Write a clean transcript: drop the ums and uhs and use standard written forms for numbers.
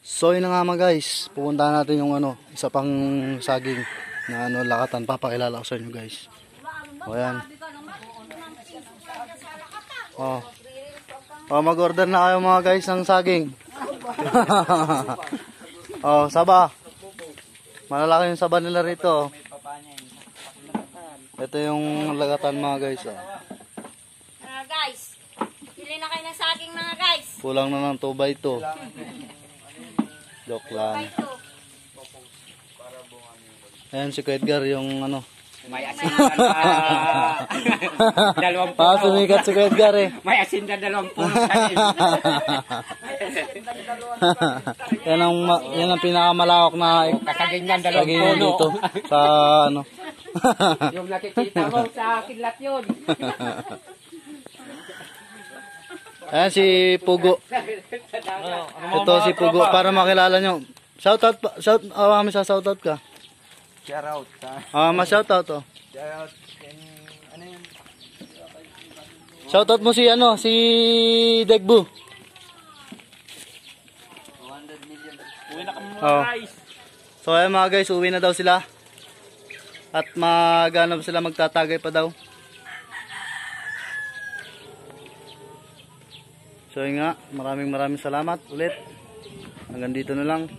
So yun na nga mga guys, pupuntahan natin yung isa pang saging na lakatan. Papakilala ko sa inyo guys. O yan. Mag-order na kayo mga guys ng saging. Saba. Malalaki yung saba nila rito. Ito yung lagatan mga guys. Guys, pili na kayo ng saging mga guys. Kulang na ng 2x2. Joke lang. Ayan si Edgar yung May asin na 20. Sumikat si Edgar eh. May asin na 20. Yan ang pinakamalawak na Kakaganyan 20 dito sa Yung nakikita mo sa kidlat yun. Ayan si Pugo. Ito si Pugo para makilala nyo. Shoutout pa. May shoutout ka. Shoutout. Ma-shoutout oh. Shoutout. Ano yun? Shoutout mo si Degbu. 200 million. Uwi na kami mga guys. So ayan mga guys, uwi na daw sila. At sila magtatagay pa daw. So yun nga, maraming salamat ulit. Hanggang dito na lang.